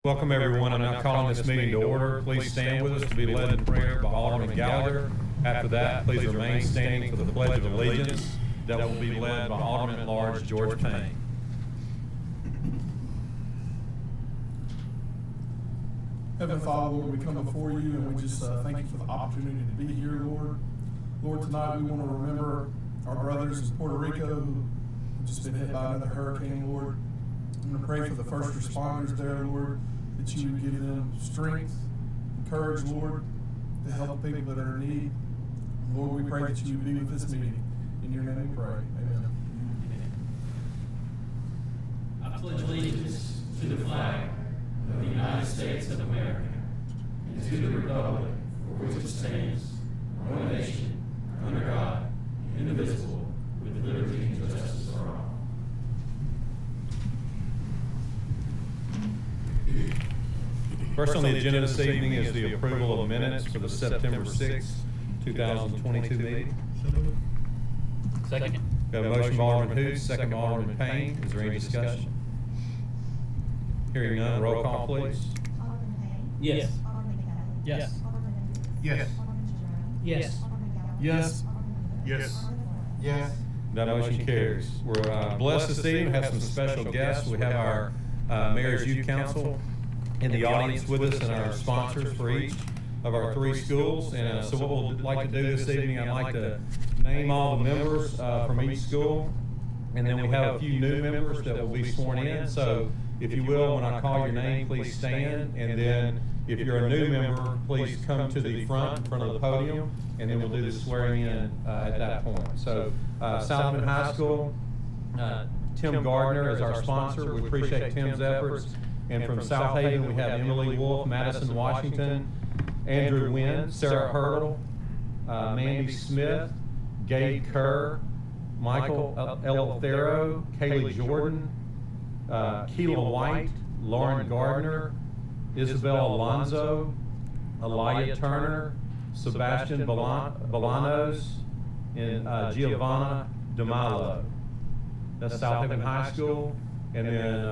Welcome everyone. I'm now calling this meeting to order. Please stand with us to be led in prayer by Alderman Gallagher. After that, please remain standing for the Pledge of Allegiance that will be led by Alderman at Large George Payne. Heavenly Father, Lord, we come before you and we just thank you for the opportunity to be here, Lord. Lord, tonight we want to remember our brothers in Puerto Rico who have just been hit by another hurricane, Lord. I'm going to pray for the first responders there, Lord, that you would give them strength and courage, Lord, to help people that are in need. Lord, we pray that you would be with this meeting. In your name we pray. Amen. I pledge allegiance to the flag of the United States of America and to the republic for which it stands, one nation, under God, indivisible, with liberty and justice for all. First on the agenda this evening is the approval of minutes for the September 6th, 2022 meeting. Second. Got a motion by Alderman Hoots, second by Alderman Payne. Is there any discussion? Hearing none, roll call please. Alderman Payne? Yes. Alderman Kelly? Yes. Alderman Hoots? Yes. Alderman Jerome? Yes. Alderman Gallagher? Yes. Alderman Woods? Yes. Alderman Flores? Yes. That motion carries. We're blessed this evening to have some special guests. We have our Mayor's Youth Council in the audience with us and our sponsors for each of our three schools. And so what we'll like to do this evening, I'd like to name all the members from each school. And then we have a few new members that will be sworn in. So if you will, when I call your name, please stand. And then if you're a new member, please come to the front of the podium. And then we'll do the swearing in at that point. So Southaven High School, Tim Gardner is our sponsor. We appreciate Tim's efforts. And from Southaven, we have Emily Wolf, Madison Washington, Andrew Wynn, Sarah Hurdle, Mandy Smith, Gabe Kerr, Michael Eleuthero, Kaylee Jordan, Keela White, Lauren Gardner, Isabel Alonzo, Aliyah Turner, Sebastian Bolanos, and Giovanna DeMalo. That's Southaven High School. And then,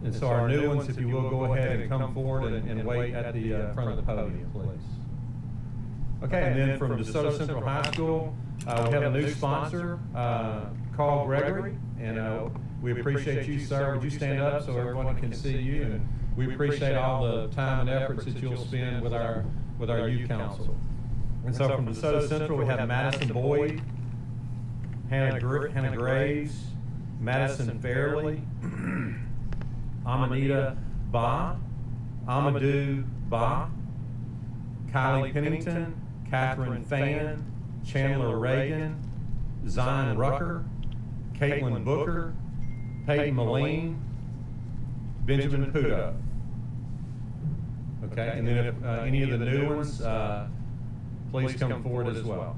and so our new ones, if you will, go ahead and come forward and wait at the front of the podium, please. Okay, and then from DeSoto Central High School, we have a new sponsor, Carl Gregory, and we appreciate you, sir. Would you stand up so everyone can see you? And we appreciate all the time and efforts that you'll spend with our youth council. And so from DeSoto Central, we have Madison Boyd, Hannah Graves, Madison Fairley, Amanita Ba, Amadou Ba, Kylie Pennington, Catherine Fan, Chandler Reagan, Zion Rucker, Caitlin Booker, Peyton Moline, Benjamin Pudo. Okay, and then if any of the new ones, please come forward as well.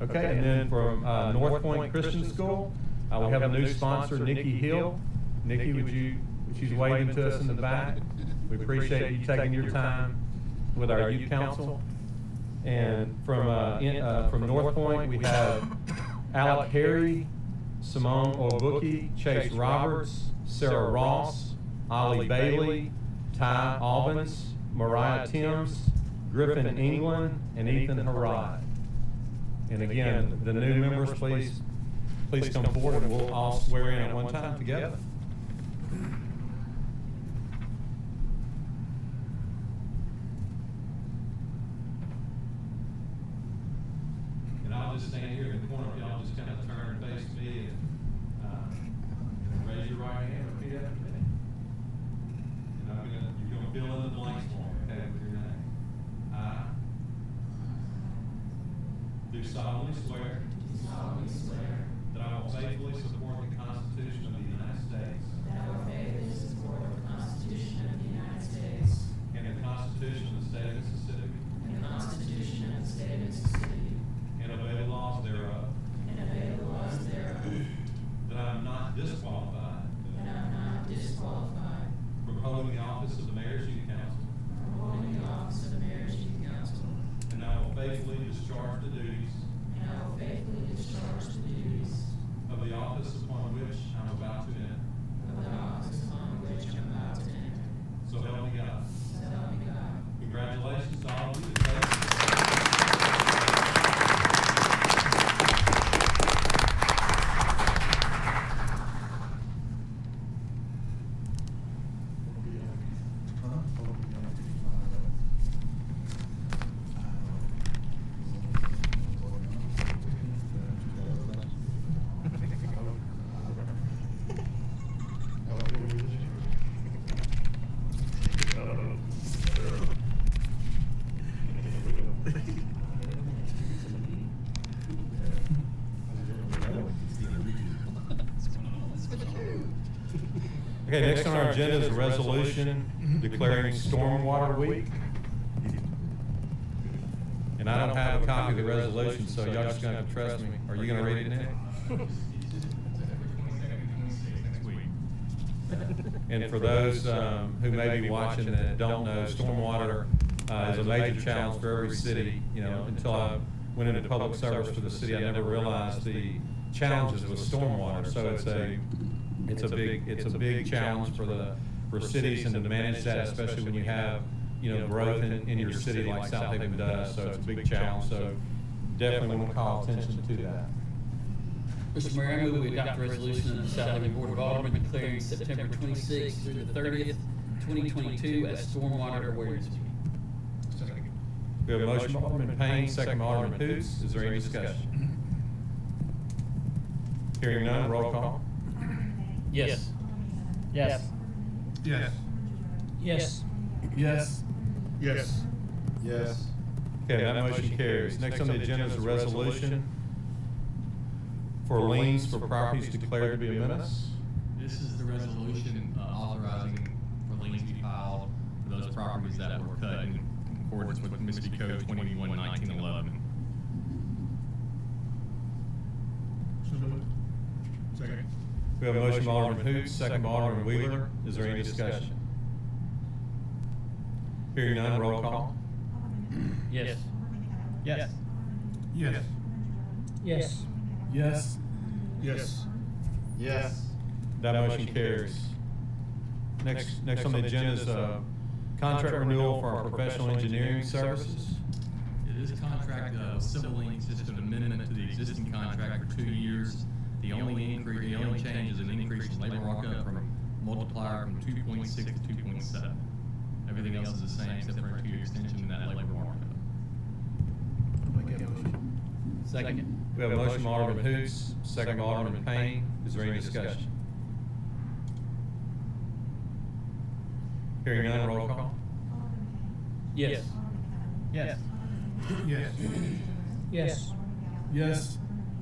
Okay, and then from North Point Christian School, we have a new sponsor, Nikki Hill. Nikki, she's waving to us in the back. We appreciate you taking your time with our youth council. And from North Point, we have Alec Harry, Simone Obuki, Chase Roberts, Sarah Ross, Ollie Bailey, Ty Albans, Mariah Timms, Griffin England, and Ethan Harrod. And again, the new members, please come forward and we'll all swear in at one time together. And I'll just stand here in the corner, y'all just kind of turn and face me and raise your right hand and repeat after me. And you're gonna fill in the blanks for me, okay, with your name. I do solemnly swear that I will faithfully support the Constitution of the United States That I will faithfully support the Constitution of the United States and the Constitution of the State of Mississippi and the Constitution of the State of Mississippi and obey the laws thereof, and obey the laws thereof, that I am not disqualified that I am not disqualified from holding the office of the Mayor's Youth Council, from holding the office of the Mayor's Youth Council, and I will faithfully discharge the duties and I will faithfully discharge the duties of the office upon which I'm about to enter. of the office upon which I'm about to enter. Okay, next on our agenda is a resolution declaring Stormwater Week. And I don't have a copy of the resolution, so y'all just gonna have to trust me. Are you gonna read it, Nick? And for those who may be watching that don't know, stormwater is a major challenge for every city. You know, until I went into public service for the city, I never realized the challenges with stormwater. So it's a big challenge for cities, and to manage that, especially when you have, you know, growth in your city like Southaven does. So it's a big challenge. So definitely want to call attention to that. Mr. Mayor, I move we adopt a resolution of the Southaven Board of Aldermen declaring September 26th through the 30th, 2022 as Stormwater Awareness Week. We have a motion by Alderman Payne, second by Alderman Hoots. Is there any discussion? Hearing none, roll call. Yes. Yes. Yes. Yes. Yes. Yes. Yes. Okay, that motion carries. Next on the agenda is a resolution for liens for properties declared to be a menace. This is the resolution authorizing for liens to be filed for those properties that were cut in accordance with Mississippi Code 21-1911. Second. We have a motion by Alderman Hoots, second by Alderman Wheeler. Is there any discussion? Hearing none, roll call. Yes. Yes. Yes. Yes. Yes. Yes. Yes. That motion carries. Next on the agenda is contract renewal for our professional engineering services. This contract with Civil Link is just an amendment to the existing contract for 2 years. The only change is an increase in labor markup from multiplier from 2.6 to 2.7. Everything else is the same except for a 2-year extension in that labor markup. Second. We have a motion by Alderman Hoots, second by Alderman Payne. Is there any discussion? Hearing none, roll call. Yes. Yes. Yes. Yes. Yes.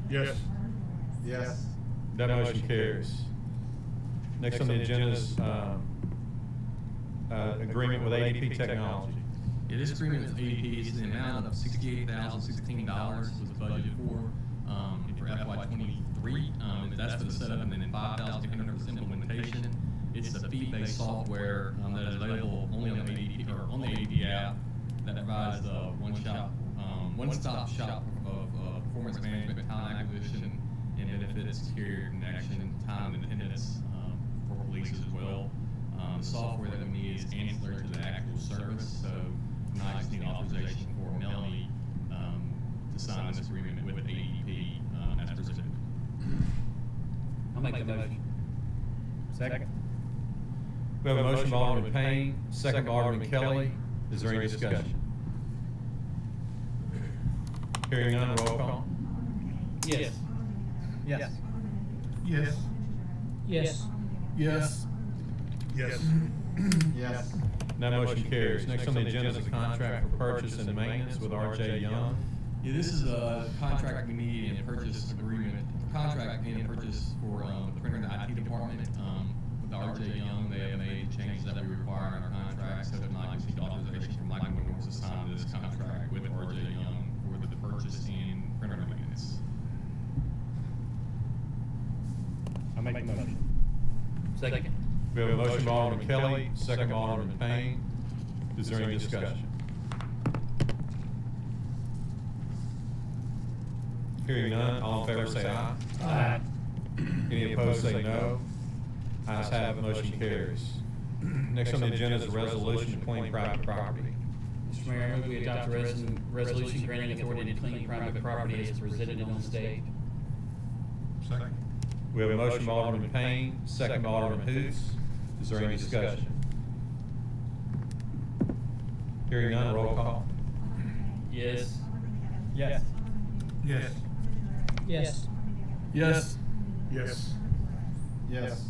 Yes. Yes. That motion carries. Next on the agenda is agreement with ADP Technology. Yeah, this agreement with ADP is the amount of $68,016 was budgeted for FY23. That's for the setup, and then $5,800 for implementation. It's the fee-based software that is available only on the ADP or on the ADP app that provides the one-stop shop of performance management, talent acquisition, and benefits, carrier connection, time and attendance for police as well. The software that we need is ancillary to the actual service, so I just need authorization for Melanie to sign this agreement with ADP as presented. I'll make the motion. Second. We have a motion by Alderman Payne, second by Alderman Kelly. Is there any discussion? Hearing none, roll call. Yes. Yes. Yes. Yes. Yes. Yes. Yes. That motion carries. Next on the agenda is a contract for purchase and maintenance with RJ Young. Yeah, this is a contract we need and purchase agreement, contract and purchase for the printer and the IT department. With RJ Young, they have made changes that we require in our contract, so tonight I just need authorization from Michael Norris to sign this contract with RJ Young for the purchase and printer maintenance. I'll make the motion. Second. We have a motion by Alderman Kelly, second by Alderman Payne. Is there any discussion? Hearing none, all in favor say aye. Aye. Any opposed say no. Ayes have it, motion carries. Next on the agenda is a resolution to claim private property. Mr. Mayor, I move we adopt a resolution granting authority to claim private property as presented on the stage. Second. We have a motion by Alderman Payne, second by Alderman Hoots. Is there any discussion? Hearing none, roll call. Yes. Yes. Yes. Yes. Yes. Yes. Yes.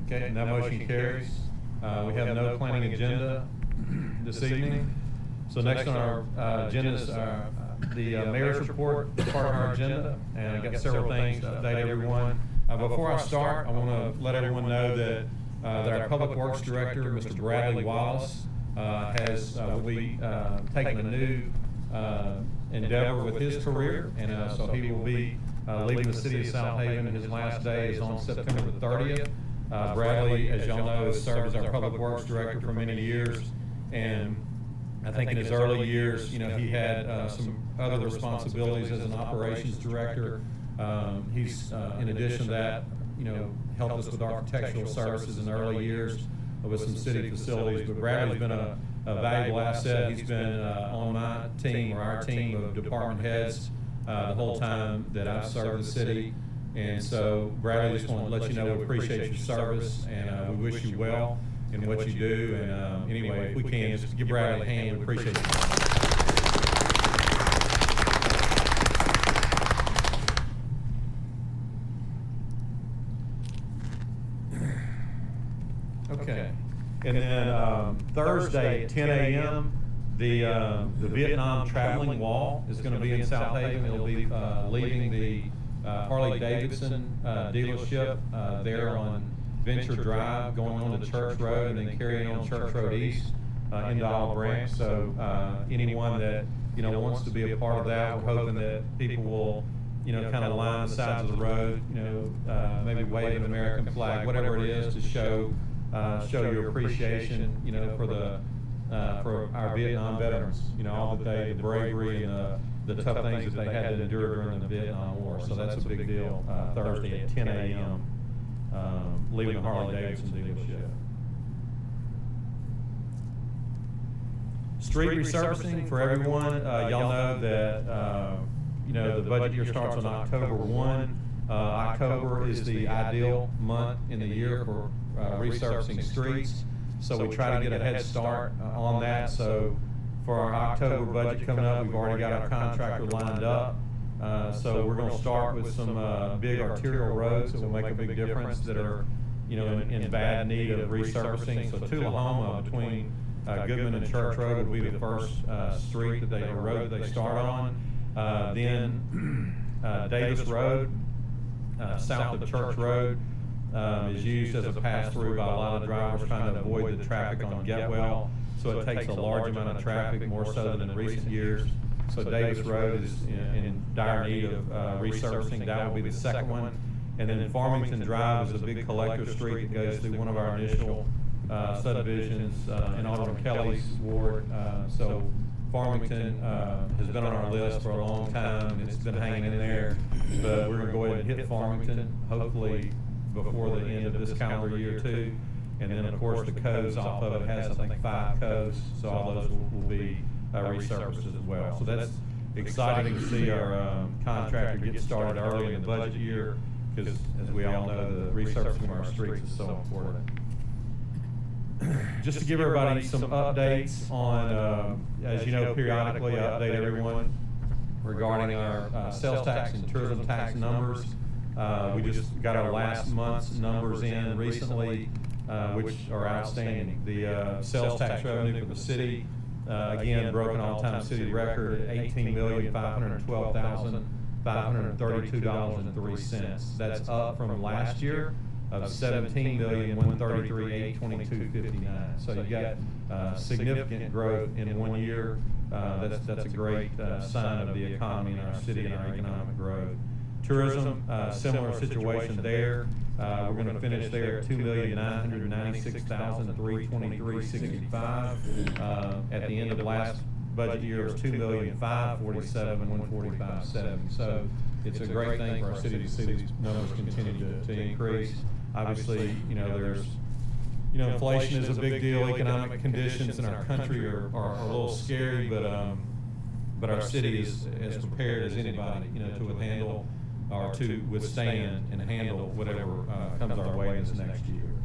Okay, and that motion carries. We have no planning agenda this evening. So next on our agenda is the mayor's report, part of our agenda, and I got several things to update everyone. Before I start, I want to let everyone know that that our Public Works Director, Mr. Bradley Wallace, will be taking a new endeavor with his career, and so he will be leaving the city of Southaven, and his last day is on September the 30th. Bradley, as y'all know, has served as our Public Works Director for many years, and I think in his early years, he had some other responsibilities as an operations director. He's, in addition to that, helped us with architectural services in the early years with some city facilities. But Bradley's been a valuable asset. He's been on my team, or our team of department heads, the whole time that I've served the city. And so, Bradley, just want to let you know we appreciate your service, and we wish you well in what you do. And anyway, if we can, just give Bradley a hand. We appreciate you. Okay. And then Thursday at 10 a.m., the Vietnam Traveling Wall is going to be in Southaven. It'll be leaving the Harley-Davidson dealership there on Venture Drive, going on to Church Road, and then carrying on Church Road East into Olive Branch. So anyone that wants to be a part of that, we're hoping that people will kind of line the sides of the road, maybe wave an American flag, whatever it is, to show your appreciation, for our Vietnam veterans, all that the bravery and the tough things that they had to endure during the Vietnam War. So that's a big deal. Thursday at 10 a.m. Leaving the Harley-Davidson dealership. Street resurfacing for everyone. Y'all know that the budget year starts on October 1. October is the ideal month in the year for resurfacing streets. So we try to get a head start on that. So for our October budget coming up, we've already got our contractor lined up. So we're going to start with some big arterial roads that will make a big difference, that are in bad need of resurfacing. So Tullahoma between Goodman and Church Road will be the first road that they start on. Then Davis Road, south of Church Road, is used as a pass-through by a lot of drivers trying to avoid the traffic on Getwell. So it takes a large amount of traffic, more so than in recent years. So Davis Road is in dire need of resurfacing. That will be the second one. And then Farmington Drive is a big collector street that goes through one of our initial subdivisions in Alderman Kelly's ward. So Farmington has been on our list for a long time, and it's been hanging in there. But we're going to go ahead and hit Farmington, hopefully before the end of this calendar year too. And then of course the codes off of it has, I think, 5 codes, so all those will be resurfaced as well. So that's exciting to see our contractor get started early in the budget year, because as we all know, the resurfacing of our streets is so important. Just to give everybody some updates on, as you know, periodically I update everyone regarding our sales tax and tourism tax numbers. We just got our last month's numbers in recently, which are outstanding. The sales tax revenue for the city, again, broke an all-time city record at $18,512,532.03. That's up from last year of $17,133,822.59. So you got significant growth in 1 year. That's a great sign of the economy in our city and our economic growth. Tourism, similar situation there. We're going to finish there at $2,996,323.65. At the end of the last budget year, it was $2,547,145.70. So it's a great thing for our city to see these numbers continue to increase. Obviously, there's inflation is a big deal. Economic conditions in our country are a little scary, but our city is as prepared as anybody, to handle or to withstand and handle whatever comes our way this next year.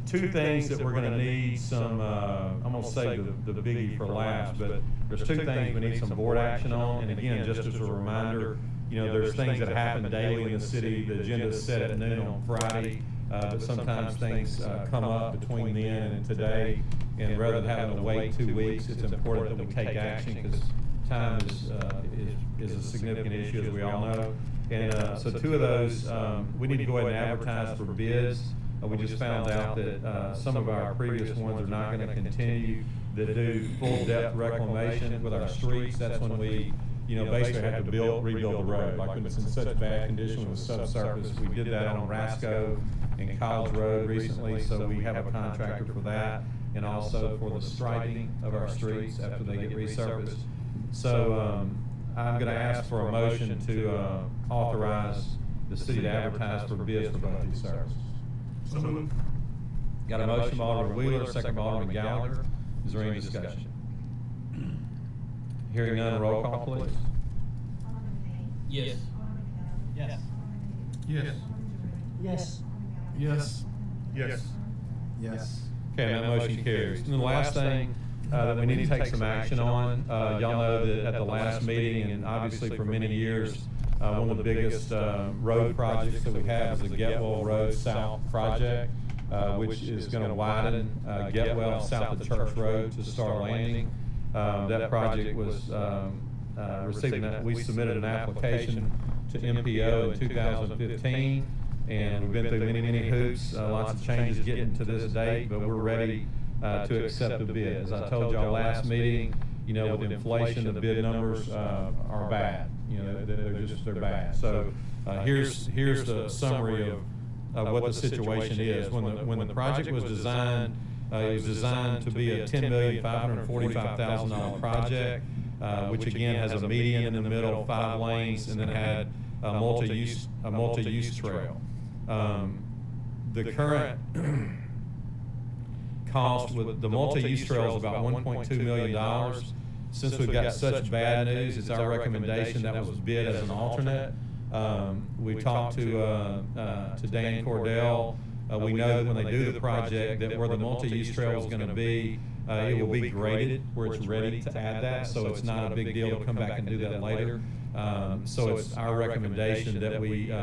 2 things that we're going to need some, I'm going to save the biggie for last, but there's 2 things we need some board action on. And again, just as a reminder, there's things that happen daily in the city. The agenda is set at noon on Friday, but sometimes things come up between then and today. And rather than having to wait 2 weeks, it's important that we take action, because time is a significant issue, as we all know. And so 2 of those, we need to go ahead and advertise for bids We just found out that some of our previous ones are not gonna continue that do full depth reclamation with our streets. That's when we, basically had to rebuild the road. Like when it's in such bad condition with the subsurface. We did that on Rasco and College Road recently, so we have a contractor for that. And also for the striping of our streets after they get resurfaced. So, I'm gonna ask for a motion to, authorize the city to advertise for bids for both these services. So moved. Got a motion by Alderman Wheeler, second by Alderman Gallagher. Is there any discussion? Hearing none, roll call please. Yes. Yes. Yes. Yes. Yes. Yes. Yes. Okay, that motion carries. And the last thing that we need to take some action on, y'all know that at the last meeting, and obviously for many years, one of the biggest road projects that we have is the Getwell Road South project, which is going to widen Getwell south of Church Road to Star Landing. That project was we submitted an application to MPO in 2015. And we've been through many hoops, lots of changes getting to this date, but we're ready to accept the bid. As I told y'all last meeting, with inflation, the bid numbers are bad. They're bad. So here's the summary of what the situation is. When the project was designed, it was designed to be a $10,545,000 project, which again has a median in the middle, 5 lanes, and then had a multi-use trail. The current cost with the multi-use trail is about $1.2 million. Since we've got such bad news, it's our recommendation that was bid as an alternate. We talked to Dan Cordell. We know that when they do the project that where the multi-use trail is going to be, it will be graded where it's ready to add that, so it's not a big deal to come back and do that later. So it's our recommendation that we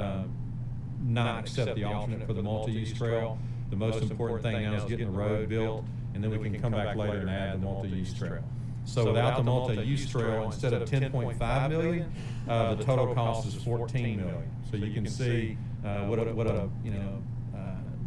not accept the alternate for the multi-use trail. The most important thing now is getting the road built, and then we can come back later and add the multi-use trail. So without the multi-use trail, instead of $10.5 million, the total cost is $14 million. So you can see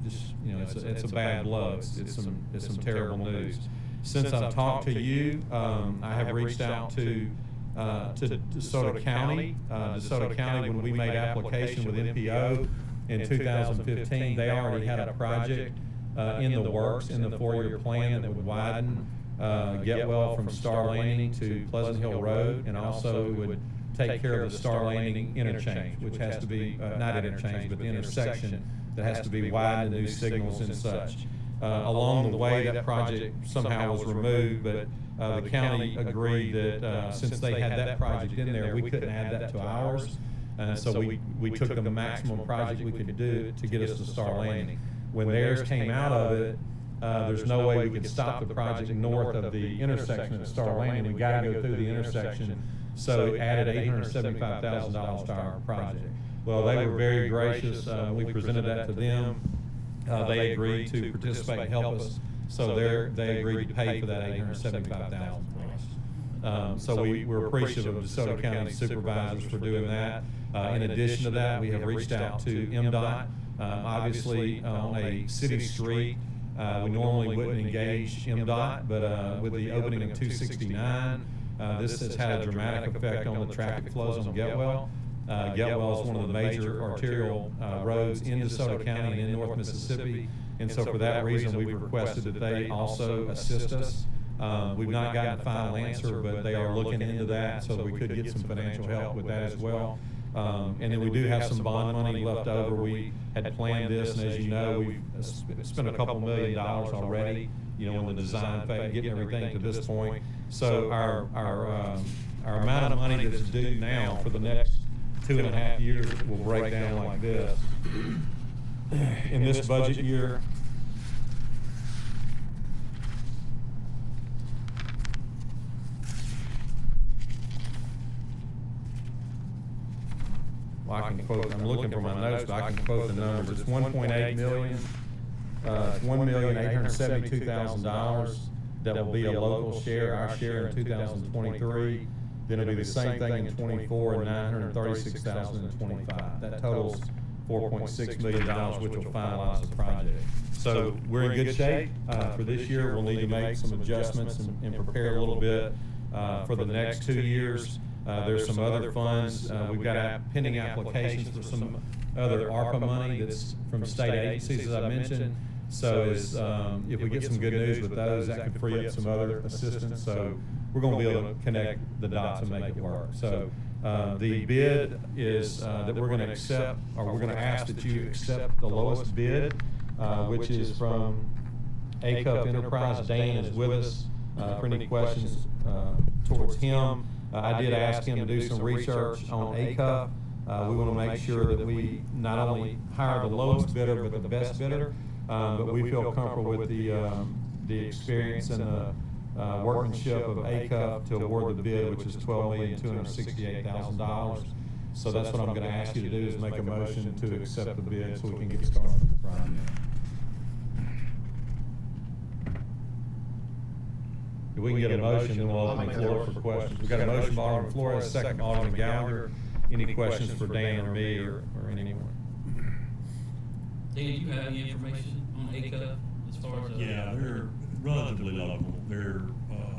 it's a bad blow. It's some terrible news. Since I've talked to you, I have reached out to DeSoto County. DeSoto County, when we made application with NPO in 2015, they already had a project in the works, in the 4-year plan that would widen Getwell from Star Landing to Pleasant Hill Road, and also it would take care of the Star Landing interchange, which has to be, not interchange, but the intersection that has to be widened, new signals and such. Along the way, that project somehow was removed, but the county agreed that since they had that project in there, we couldn't add that to ours. So we took the maximum project we could do to get us to Star Landing. When theirs came out of it, there's no way we could stop the project north of the intersection of Star Landing. We got to go through the intersection. So it added $875,000 to our project. Well, they were very gracious. We presented that to them. They agreed to participate and help us. So they agreed to pay for that $875,000 for us. So we're appreciative of DeSoto County supervisors for doing that. In addition to that, we have reached out to MDOT. Obviously, on a city street, we normally wouldn't engage MDOT, but with the opening of 269, this has had a dramatic effect on the traffic flows on Getwell. Getwell is one of the major arterial roads in DeSoto County and in North Mississippi, and so for that reason we've requested that they also assist us. We've not gotten a final answer, but they are looking into that so that we could get some financial help with that as well. And then we do have some bond money left over. We had planned this, and as you know, we've spent a couple $1 million already, in the design phase, getting everything to this point. So our amount of money that's due now for the next 2.5 years will break down like this. In this budget year, well, I can quote, I'm looking for my notes, but I can quote the numbers. It's $1.8 million, $1,872,000 that will be a local share, our share in 2023. Then it'll be the same thing in 24 and $936,000 in 25. That totals $4.6 million, which will finalize the project. So we're in good shape for this year. We'll need to make some adjustments and prepare a little bit for the next 2 years. There's some other funds. We've got pending applications for some other ARPA money that's from state agencies, as I mentioned. So if we get some good news with those, that could free up some other assistance. So we're going to be able to connect the dots and make it work. So the bid is that we're going to accept, or we're going to ask that you accept the lowest bid, which is from ACUP Enterprise. Dan is with us for any questions towards him. I did ask him to do some research on ACUP. We want to make sure that we not only hire the lowest bidder, but the best bidder. But we feel comfortable with the experience and the workmanship of ACUP to award the bid, which is $12,268,000. So that's what I'm going to ask you to do, is make a motion to accept the bid so we can get started with the project. If we can get a motion, then we'll open the floor for questions. We've got a motion by Alderman Flores, second by Alderman Gallagher. Any questions for Dan or me or anyone? Dan, do you have any information on ACUP as far as? Yeah, they're relatively local. They're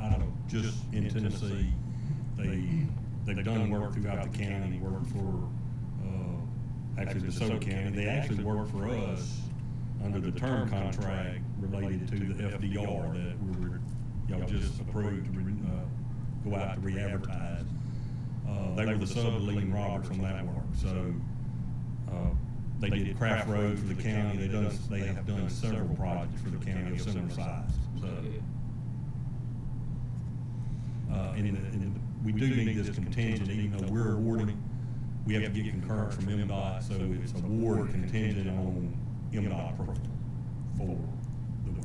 out of just in Tennessee. They've done work throughout the county, worked for actually DeSoto County. They actually work for us under the term contract related to the FDR that we were just approved to go out to re-advertise. They were the sub to Lee and Roberts on that work. So they did Craft Road for the county. They have done several projects for the county of similar size. So, and we do need this contingent, even though we're awarding, we have to get concurrence from MDOT, so it's award contingent on MDOT approval for the work.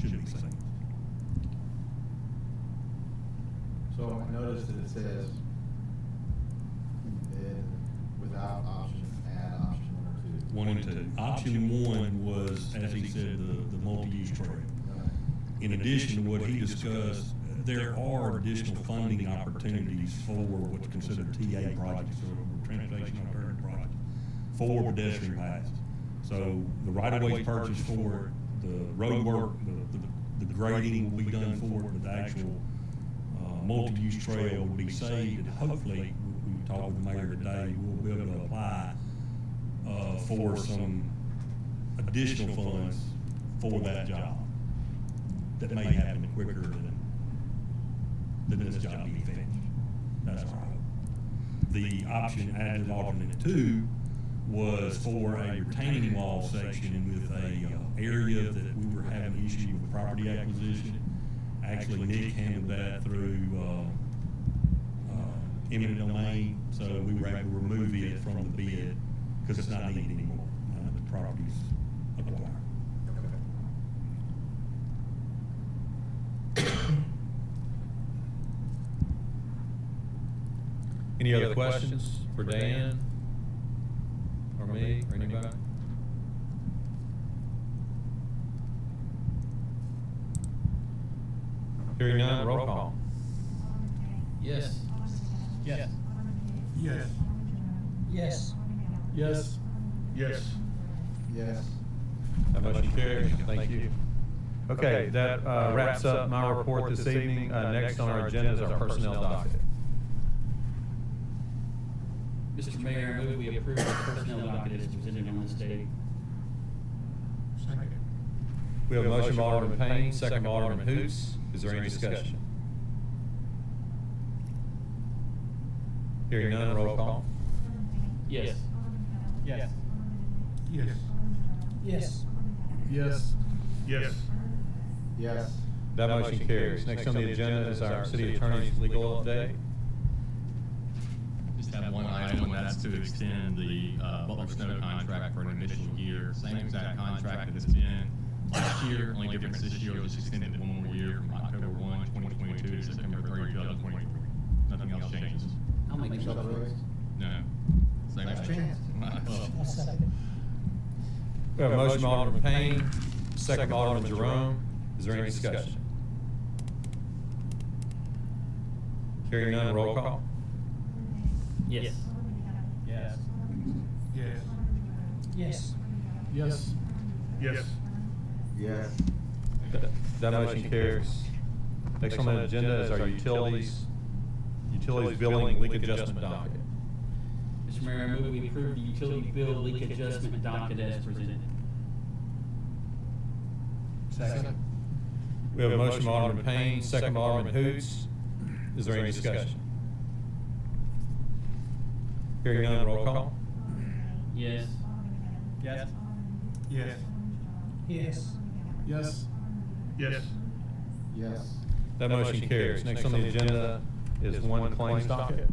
Should be seen. So I noticed that it says bid without option, add option 1 or 2. 1 and 2. Option 1 was, as he said, the multi-use trail. In addition to what he discussed, there are additional funding opportunities for what's considered TA projects, or transportation alternative projects, for pedestrian paths. So the right-of-way purchase for it, the road work, the grading will be done for it, but the actual multi-use trail will be saved, and hopefully, we talked with the mayor today, we'll be able to apply for some additional funds for that job. That may happen quicker than this job being finished. That's our hope. The option added alternate 2 was for a retaining wall section with a area that we were having issue with property acquisition. Actually, Nick handled that through eminent domain, so we were able to remove it from the bid because it's not needed anymore. The property's acquired. Any other questions for Dan or me or anybody? Hearing none, roll call. Yes. Yes. Yes. Yes. Yes. Yes. Yes. That motion carries. Thank you. Okay, that wraps up my report this evening. Next on our agenda is our personnel docket. Mr. Mayor, I move we approve the personnel docket as presented on this date. Second. We have a motion by Alderman Payne, second by Alderman Hoots. Is there any discussion? Hearing none, roll call. Yes. Yes. Yes. Yes. Yes. Yes. Yes. That motion carries. Next on the agenda is our city attorney's legal update. Just have one item, and that's to extend the Butler Snow contract for an additional year. Same exact contract that it's been last year, only difference this year, just extended one more year from October 1, 2022 to September 30, 2023. Nothing else changes. I'll make a So motion. raised. No. Same Last thing. chance. Well, We have a motion by Alderman Payne, second by Alderman Jerome. Is there any discussion? Hearing none, roll call. Yes. Yes. Yes. Yes. Yes. Yes. Yes. That motion carries. Next on the agenda is our utilities billing leak adjustment docket. Mr. Mayor, I move we approve the utility bill leak adjustment docket as presented. Second. We have a motion by Alderman Payne, second by Alderman Hoots. Is there any discussion? Hearing none, roll call. Yes. Yes. Yes. Yes. Yes. Yes. Yes. That motion carries. Next on the agenda is one claims docket.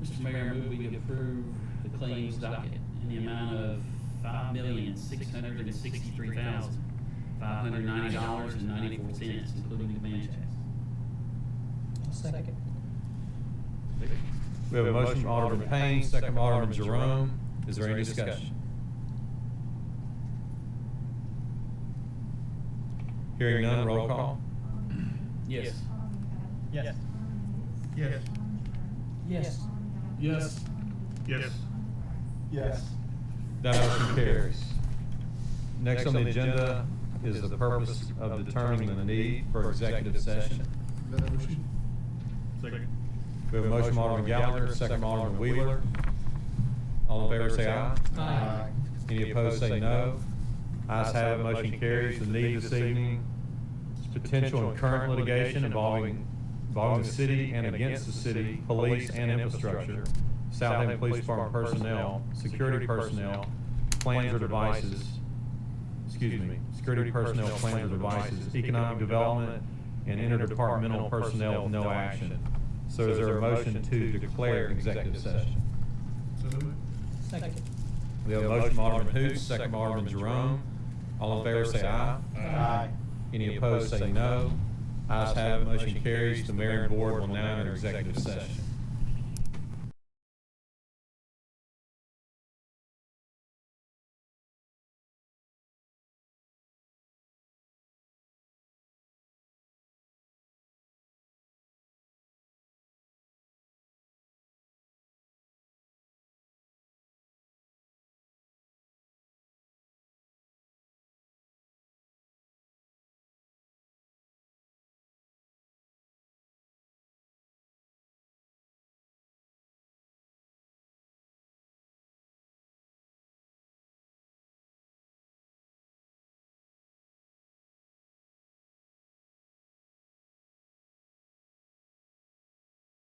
Mr. Mayor, I move we approve the claims docket in the amount of $5,663,590.94, including demand checks. I'll second. We have a motion from Alderman Payne, second by Alderman Jerome. Is there any discussion? Hearing none, roll call. Yes. Yes. Yes. Yes. Yes. Yes. Yes. That motion carries. Next on the agenda is the purpose of determining the need for executive session. Motion. Second. We have a motion from Alderman Gallagher, second by Alderman Wheeler. All in favor say aye. Aye. Any opposed say no. Ayes have it, motion carries. The need this evening is potential and current litigation involving the city and against the city, police and infrastructure, Southaven Police Department personnel, security personnel, plans or devices, security personnel, plans or devices, economic development, and interdepartmental personnel with no action. So is there a motion to declare executive session? So moved. Second. We have a motion by Alderman Hoots, second by Alderman Jerome. All in favor say aye. Aye. Any opposed say no. Ayes have it, motion carries. The mayor and board will now enter executive session.